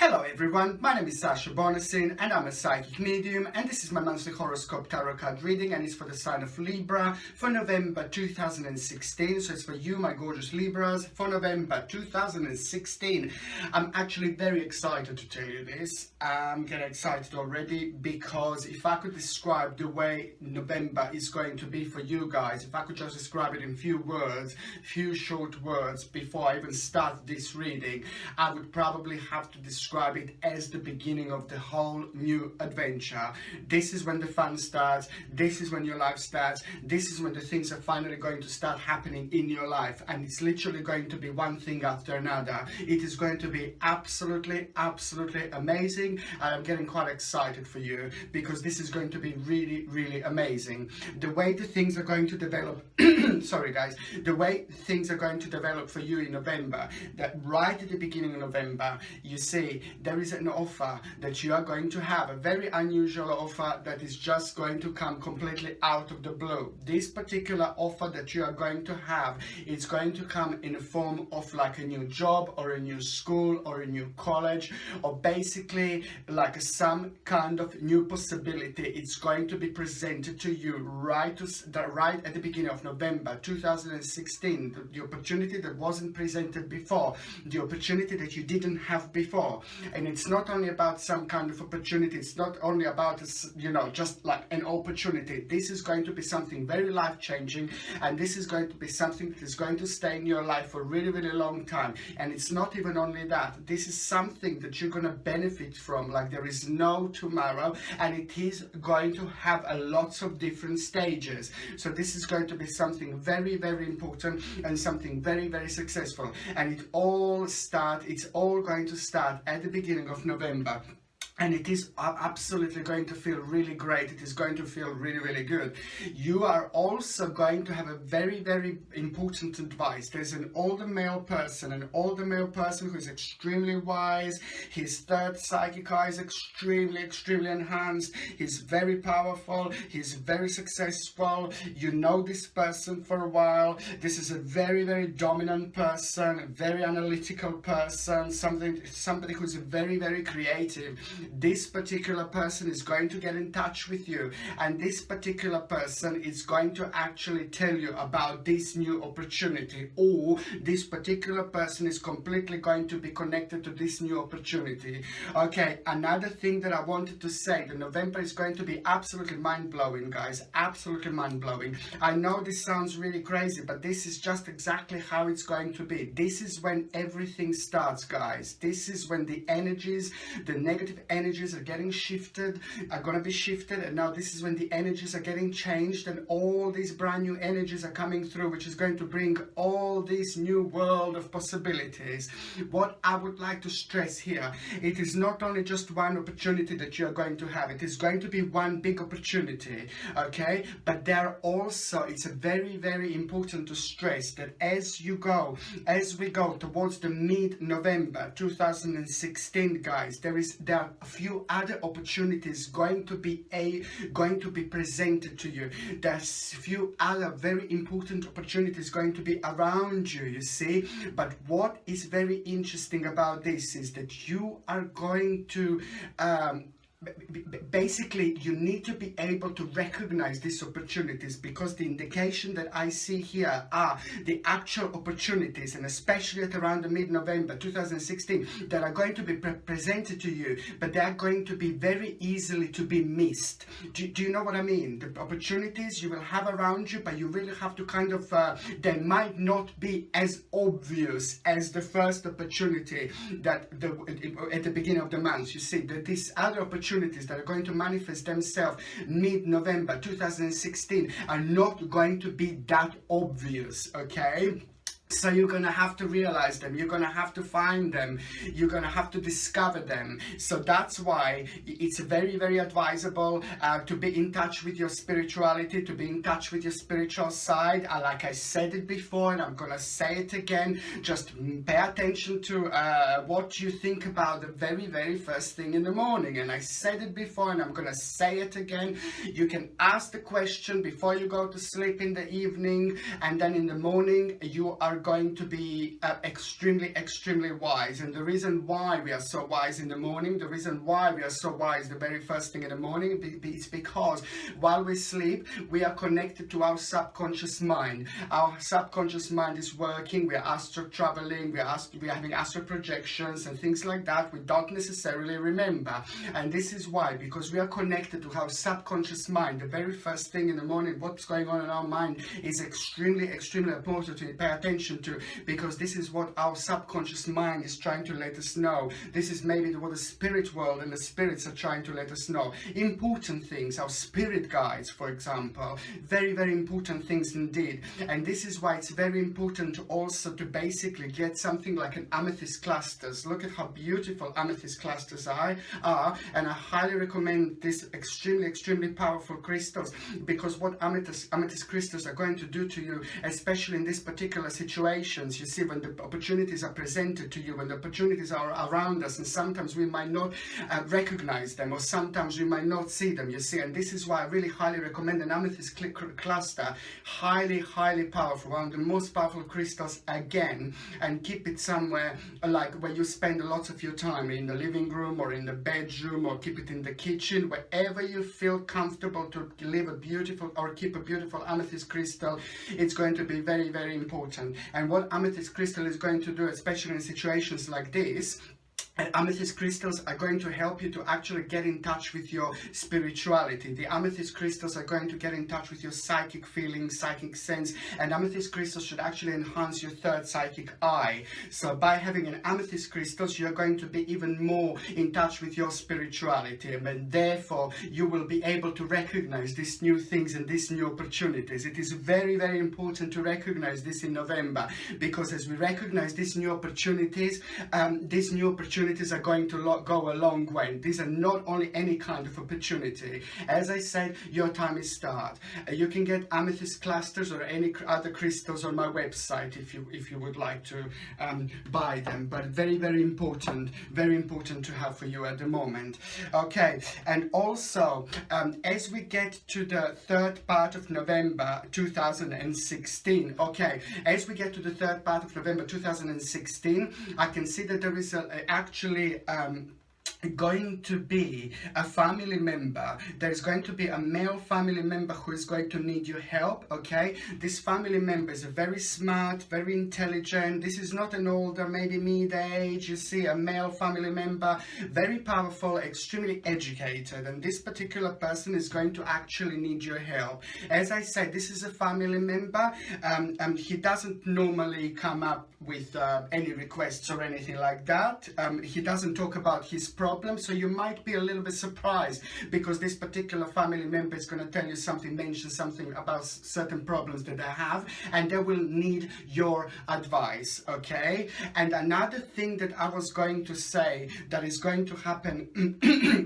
Hello everyone, my name is Sasha Bonasin and I'm a psychic medium, and this is my monthly horoscope tarot card reading, and it's for the sign of Libra for November 2016. So it's for you, my gorgeous Libras, for November 2016. I'm actually very excited to tell you this. I'm getting excited already because if I could describe the way November is going to be for you guys, if I could just describe it in few short words before I even start this reading, I would probably have to describe it as the beginning of the whole new adventure. This is when the fun starts. This is when your life starts. This is when the things are finally going to start happening in your life, and it's literally going to be one thing after another. It is going to be absolutely amazing, and I'm getting quite excited for you because this is going to be really amazing. The way the things are going to develop sorry guys, the way things are going to develop for you in November, that right at the beginning of November, you see there is an offer that you are going to have, a very unusual offer that is just going to come completely out of the blue. This particular offer that you are going to have is going to come in the form of like a new job or a new school or a new college, or basically like some kind of new possibility. It's going to be presented to you right at the beginning of November 2016, the opportunity that wasn't presented before, the opportunity that you didn't have before. And it's not only about some kind of opportunity, it's not only about, just like an opportunity. This is going to be something very life-changing, and this is going to be something that is going to stay in your life for a really long time. And it's not even only that, this is something that you're going to benefit from like there is no tomorrow, and it is going to have a lots of different stages. So this is going to be something very important and something very successful, and it's all going to start at the beginning of November. And it is absolutely going to feel really great. It is going to feel really good. You are also going to have a very important advice. There's an older male person who is extremely wise. His third psychic eye is extremely enhanced. He's very powerful. He's very successful. You know this person for a while. This is a very dominant person, a very analytical person, somebody who's very creative. This particular person is going to get in touch with you, and this particular person is going to actually tell you about this new opportunity, or this particular person is completely going to be connected to this new opportunity. Okay, another thing that I wanted to say, that November is going to be absolutely mind-blowing, guys, absolutely mind-blowing. I know this sounds really crazy, but this is just exactly how it's going to be. This is when everything starts, guys. This is when the energies, the negative energies are getting shifted, and now this is when the energies are getting changed, and all these brand new energies are coming through, which is going to bring all this new world of possibilities. What I would like to stress here, it is not only just one opportunity that you are going to have, it is going to be one big opportunity, okay? But there also, it's a very important to stress that as we go towards the mid-November 2016, guys, there are a few other opportunities going to be presented to you. There's a few other very important opportunities going to be around you, you see. But what is very interesting about this is that you are going to basically, you need to be able to recognize these opportunities, because the indication that I see here are the actual opportunities, and especially at around the mid-November 2016, that are going to be presented to you, but they are going to be very easily to be missed. Do you know what I mean? The opportunities you will have around you, but you really have to kind of, they might not be as obvious as the first opportunity that at the beginning of the month. You see that these other opportunities that are going to manifest themselves mid-November 2016 are not going to be that obvious, okay? So you're going to have to realize them, you're going to have to find them, you're going to have to discover them. So that's why it's very advisable to be in touch with your spirituality, to be in touch with your spiritual side. Like I said it before, and I'm going to say it again, just pay attention to what you think about the very first thing in the morning. And I said it before, and I'm going to say it again. You can ask the question before you go to sleep in the evening, and then in the morning you are going to be extremely wise. And the reason why we are so wise in the morning, the reason why we are so wise the very first thing in the morning, is because while we sleep, we are connected to our subconscious mind. Our subconscious mind is working. We are astral traveling. We are having astral projections and things like that. We don't necessarily remember. And this is why, because we are connected to our subconscious mind. The very first thing in the morning, what's going on in our mind is extremely important to pay attention to, because this is what our subconscious mind is trying to let us know. This is maybe what the spirit world and the spirits are trying to let us know. Important things, our spirit guides, for example, very important things indeed. And this is why it's very important also to basically get something like an amethyst clusters. Look at how beautiful amethyst clusters are, and I highly recommend this extremely powerful crystals, because what amethyst crystals are going to do to you, especially in these particular situations, you see, when the opportunities are presented to you, when the opportunities are around us, and sometimes we might not recognize them, or sometimes we might not see them, you see. And this is why I really highly recommend an amethyst cluster. Highly powerful, one of the most powerful crystals again. And keep it somewhere like where you spend a lot of your time, in the living room or in the bedroom, or keep it in the kitchen, wherever you feel comfortable to leave a beautiful or keep a beautiful amethyst crystal. It's going to be very important. And what amethyst crystal is going to do, especially in situations like this, amethyst crystals are going to help you to actually get in touch with your spirituality. The amethyst crystals are going to get in touch with your psychic feelings, psychic sense, and amethyst crystals should actually enhance your third psychic eye. So by having an amethyst crystals, you're going to be even more in touch with your spirituality, and therefore you will be able to recognize these new things and these new opportunities. It is very important to recognize this in November, because as we recognize these new opportunities are going to go a long way. These are not only any kind of opportunity. As I said, your time is start. You can get amethyst clusters or any other crystals on my website if you would like to buy them. But very important to have for you at the moment. Okay, and also as we get to the third part of November 2016. Okay, as we get to the third part of November 2016, I can see that there is actually going to be a family member. There's going to be a male family member who is going to need your help. Okay, this family member is very smart, very intelligent. This is not an older, maybe mid-age, you see, a male family member, very powerful, extremely educated, and this particular person is going to actually need your help. As I said, this is a family member, and he doesn't normally come up with any requests or anything like that. He doesn't talk about his problems, so you might be a little bit surprised, because this particular family member is going to tell you something, mention something about certain problems that they have, and they will need your advice. Okay, and another thing that I was going to say that is going to happen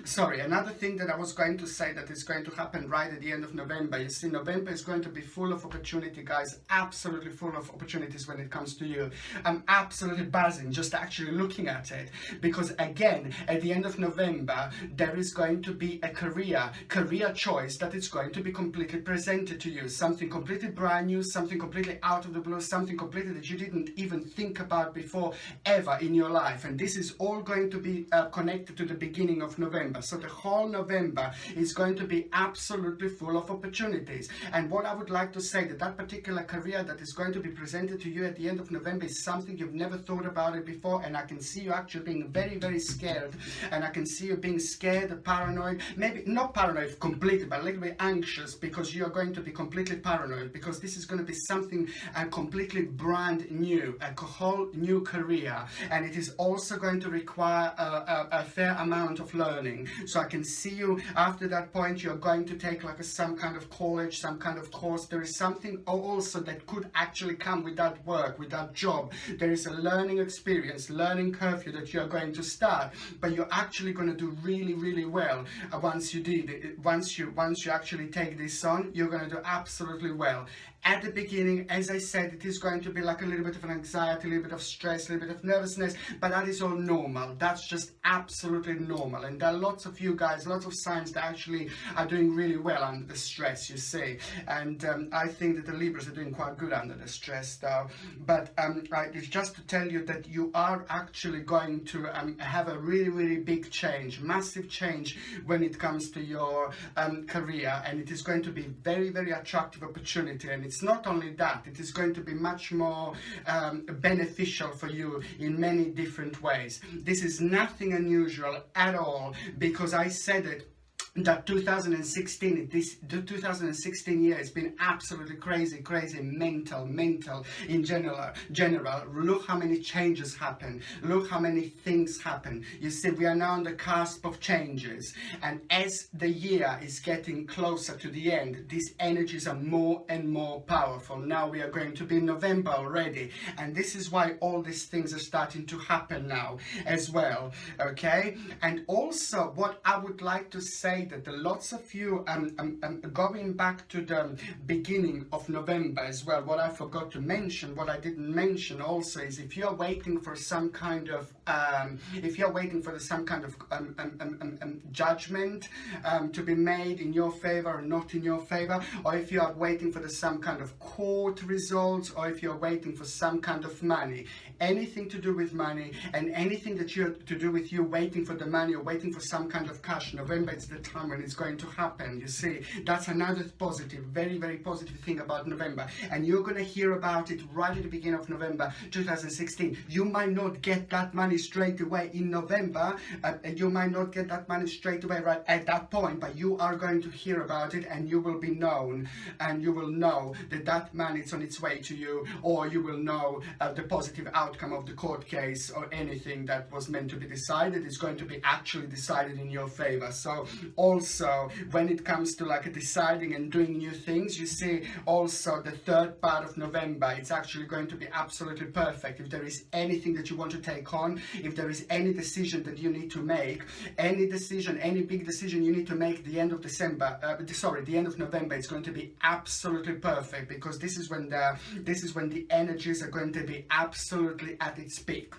sorry, another thing that I was going to say that is going to happen right at the end of November. You see, November is going to be full of opportunity, guys, absolutely full of opportunities when it comes to you. I'm absolutely buzzing just actually looking at it, because again, at the end of November, there is going to be a career choice that is going to be completely presented to you. Something completely brand new, something completely out of the blue, something completely that you didn't even think about before ever in your life. And this is all going to be connected to the beginning of November. So the whole November is going to be absolutely full of opportunities. And what I would like to say, that particular career that is going to be presented to you at the end of November is something you've never thought about it before. And I can see you actually being very scared, and I can see you being scared, paranoid, maybe not paranoid completely, but a little bit anxious, because you are going to be completely paranoid, because this is going to be something completely brand new, a whole new career, and it is also going to require a fair amount of learning. So I can see you after that point, you're going to take like some kind of college, some kind of course. There is something also that could actually come with that work, with that job, job. There is a learning experience, learning curve that you're going to start, but you're actually going to do really, really well once you did it. Once you actually take this on, you're going to do absolutely well. At the beginning, as I said, it is going to be like a little bit of an anxiety, a little bit of stress, a little bit of nervousness, but that is all normal. That's just absolutely normal. And there are lots of you guys, lots of signs that actually are doing really well under the stress, you see. And I think that the Libras are doing quite good under the stress though. But it's just to tell you that you are actually going to have a really, really big change, massive change when it comes to your career. And it is going to be very, very attractive opportunity. And it's not only that, it is going to be much more beneficial for you in many different ways. This is nothing unusual at all, because I said it, that 2016, the 2016 year has been absolutely crazy, mental in general. Look how many changes happen, look how many things happen. You see, we are now on the cusp of changes, and as the year is getting closer to the end, these energies are more and more powerful. Now we are going to be in November already, and this is why all these things are starting to happen now as well, okay? And also what I would like to say, that lots of you going back to the beginning of November as well, what I forgot to mention, what I didn't mention also, is if you're waiting for some kind of judgment to be made in your favor or not in your favor, or if you are waiting for some kind of court results, or if you're waiting for some kind of money, anything to do with money, and anything that you have to do with you waiting for the money or waiting for some kind of cash, November is the time when it's going to happen. You see, that's another positive, very, very positive thing about November, and you're going to hear about it right at the beginning of November 2016. You might not get that money straight away in November, you might not get that money straight away right at that point, but you are going to hear about it, and you will be known, and you will know that that money is on its way to you, or you will know the positive outcome of the court case, or anything that was meant to be decided is going to be actually decided in your favor. So also when it comes to like deciding and doing new things, you see, also the third part of November, it's actually going to be absolutely perfect. If there is anything that you want to take on, if there is any decision that you need to make, any big decision you need to make the end of the end of November, it's going to be absolutely perfect, because this is when the energies are going to be absolutely at its peak.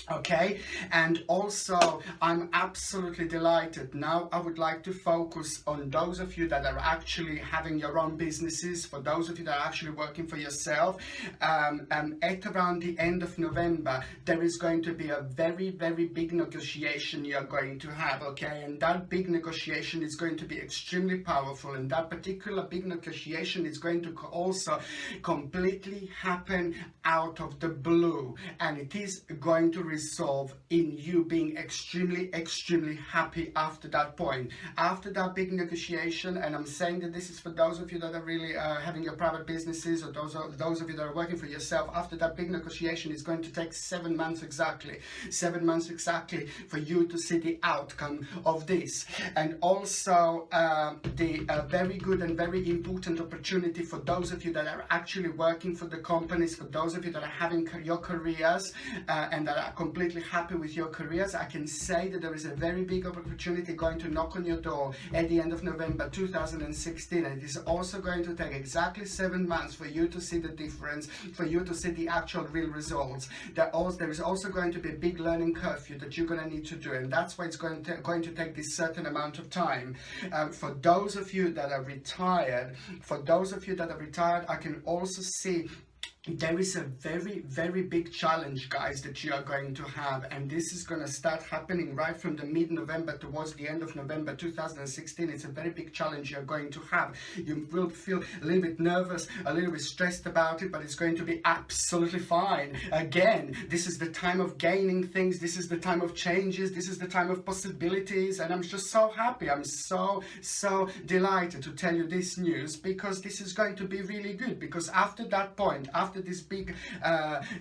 Okay, and also I'm absolutely delighted. Now I would like to focus on those of you that are actually having your own businesses, for those of you that are actually working for yourself. At around the end of November, there is going to be a very, very big negotiation you're going to have, okay? And that big negotiation is going to be extremely powerful, and that particular big negotiation is going to also completely happen out of the blue, and it is going to resolve in you being extremely happy after that point, after that big negotiation. And I'm saying that this is for those of you that are really having your private businesses, or those of you that are working for yourself. After that big negotiation is going to take 7 months exactly for you to see the outcome of this. And also the very good and very important opportunity for those of you that are actually working for the companies, for those of you that are having your careers and that are completely happy with your careers. I can say that there is a very big opportunity going to knock on your door at the end of November 2016, and it is also going to take exactly 7 months for you to see the difference, for you to see the actual real results. There is also going to be a big learning curve that you're going to need to do, and that's why it's going to take this certain amount of time. For those of you that are retired, I can also see there is a very, very big challenge, guys, that you are going to have, and this is going to start happening right from the mid-November towards the end of November 2016. It's a very big challenge you're going to have. You will feel a little bit nervous, a little bit stressed about it, but it's going to be absolutely fine. Again, this is the time of gaining things, this is the time of changes, this is the time of possibilities, and I'm just so happy. I'm so delighted to tell you this news, because this is going to be really good, because after that point, after after this big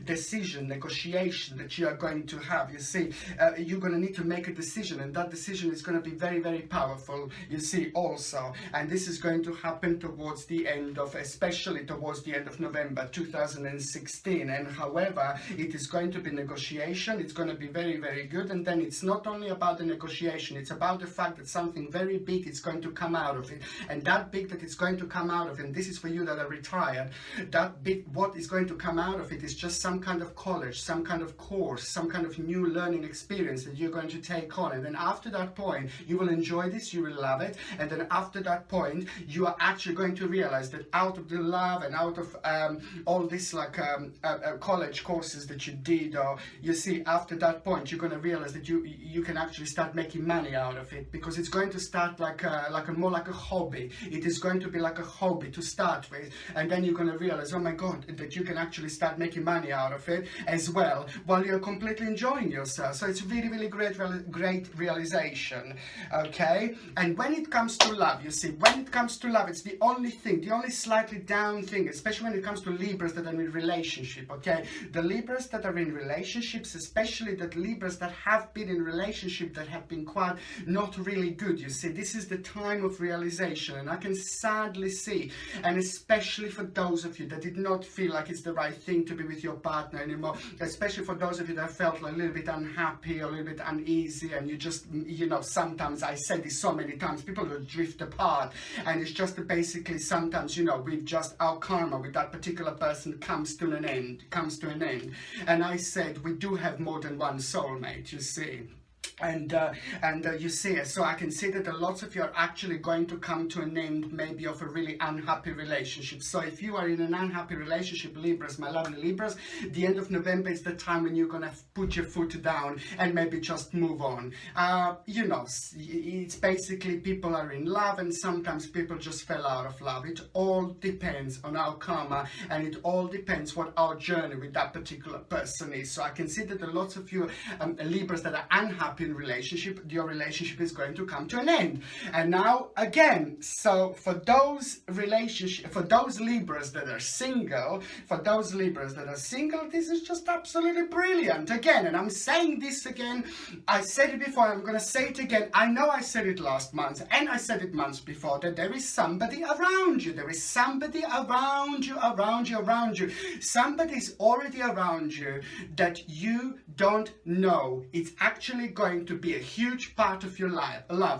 decision, negotiation that you are going to have, you see, you're going to need to make a decision, and that decision is going to be very, very powerful, you see, also. And this is going to happen towards the end of, especially towards the end of November 2016. And however, it is going to be negotiation. It's going to be very, very good. And then it's not only about the negotiation, it's about the fact that something very big is going to come out of it. And that big that it's going to come out of, and this is for you that are retired, that big, what is going to come out of it is just some kind of college, some kind of course, some kind of new learning experience that you're going to take on. And then after that point, you will enjoy this, you will love it. And then after that point, you are actually going to realize that out of the love and out of all this like college courses that you did, or you see, after that point, you're going to realize that you can actually start making money out of it, because it's going to start like a more like a hobby. It is going to be like a hobby to start with, and then you're going to realize, oh my god, that you can actually start making money out of it as well while you're completely enjoying yourself. So it's really, really great realization. Okay, and when it comes to love, you see, when it comes to love, it's the only thing, the only slightly down thing, especially when it comes to Libras that are in relationship. Okay, the Libras that are in relationships, especially the Libras that have been in relationship that have been quite not really good, you see, this is the time of realization. And I can sadly see, and especially for those of you that did not feel like it's the right thing to be with your partner anymore, especially for those of you that felt like a little bit unhappy or a little bit uneasy, and you just, you know, sometimes, I said this so many times, people will drift apart, and it's just basically sometimes, you know, we've just, our karma with that particular person comes to an end, and I said we do have more than one soulmate, you see. And you see, so I can see that a lot of you are actually going to come to an end maybe of a really unhappy relationship. So if you are in an unhappy relationship, Libras, my lovely Libras, the end of November is the time when you're gonna put your foot down and maybe just move on. You know, it's basically people are in love, and sometimes people just fell out of love. It all depends on our karma, and it all depends what our journey with that particular person is. So I can see that a lot of you Libras that are unhappy in relationship, your relationship is going to come to an end. And now again, so for those Libras that are single, this is just absolutely brilliant. Again, and I'm saying this again, I said it before, I'm going to say it again. I know I said it last month, and I said it months before, that there is somebody around you. There is somebody around you. Somebody's already around you that you don't know. It's actually going to be a huge part of your life, a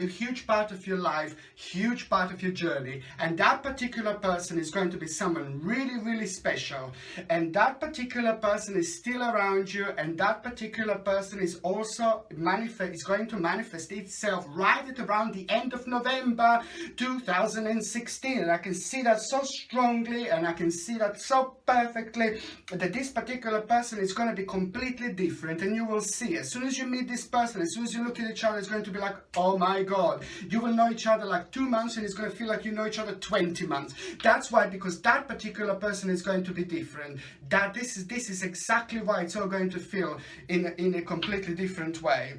huge part of your life, huge part of your journey. And that particular person is going to be someone really, really special. And that particular person is still around you, and that particular person is also going to manifest itself right at around the end of November 2016. And I can see that so strongly, and I can see that so perfectly, that this particular person is going to be completely different. And you will see, as soon as you meet this person, as soon as you look at each other, it's going to be like, oh my god, you will know each other like 2 months, and it's going to feel like you know each other 20 months. That's why, because that particular person is going to be different. That this is exactly why it's all going to feel in a completely different way.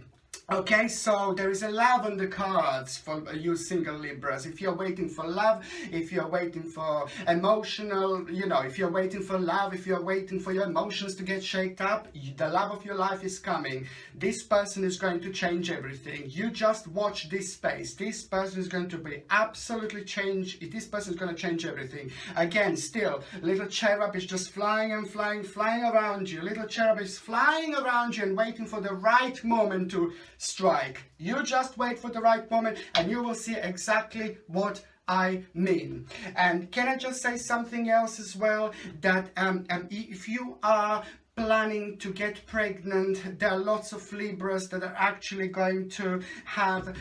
Okay, so there is a love on the cards for you single Libras. If you're waiting for love, if you're waiting for emotional, you know, if you're waiting for love, if you're waiting for your emotions to get shaked up, the love of your life is coming. This person is going to change everything. You just watch this space. This person is going to be absolutely change. This person is going to change everything. Again, still, little cherub is just flying and flying around you. Little cherub is flying around you and waiting for the right moment to strike. You just wait for the right moment, and you will see exactly what I mean. And can I just say something else as well, that if you are planning to get pregnant, there are lots of Libras that are actually going to have,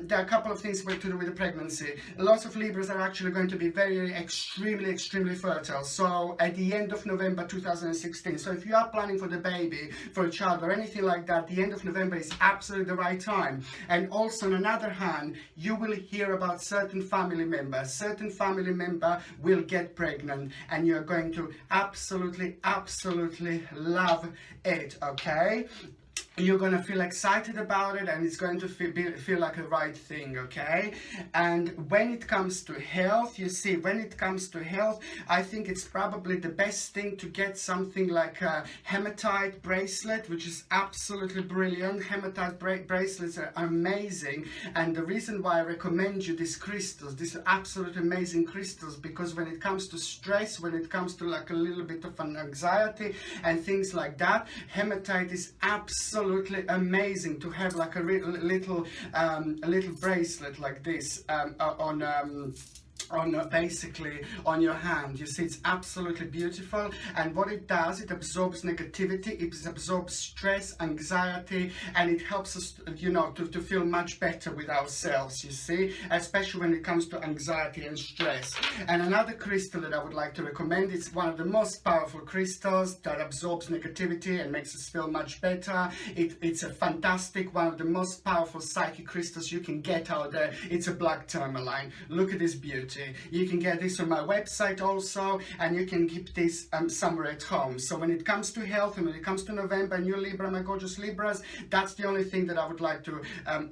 there are a couple of things to do with the pregnancy. Lots of Libras are actually going to be very extremely fertile. So at the end of November 2016, so if you are planning for the baby, for a child or anything like that, the end of November is absolutely the right time. And also on another hand, you will hear about certain family member will get pregnant, and you're going to absolutely love it. Okay, you're going to feel excited about it, and it's going to feel like a right thing, okay? And when it comes to health, you see, when it comes to health, I think it's probably the best thing to get something like a hematite bracelet, which is absolutely brilliant. Hematite bracelets are amazing, and the reason why I recommend you these crystals, these are absolutely amazing crystals, because when it comes to stress, when it comes to like a little bit of an anxiety and things like that, hematite is absolutely amazing to have, like a little bracelet like this basically on your hand. You see, it's absolutely beautiful, and what it does, it absorbs negativity, it absorbs stress, anxiety, and it helps us, you know, to feel much better with ourselves, you see, especially when it comes to anxiety and stress. And another crystal that I would like to recommend, it's one of the most powerful crystals that absorbs negativity and makes us feel much better. It's a fantastic, one of the most powerful psychic crystals you can get out there. It's a black tourmaline. Look at this beauty. You can get this on my website also, and you can keep this somewhere at home. So when it comes to health, and when it comes to November, and you Libra, my gorgeous Libras, that's the only thing that I would like to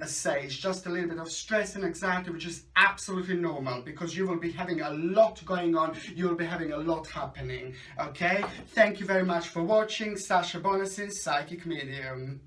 say. It's just a little bit of stress and anxiety, which is absolutely normal, because you will be having a lot going on, you will be having a lot happening, okay? Thank you very much for watching. Sasha Bonasin, Psychic Medium.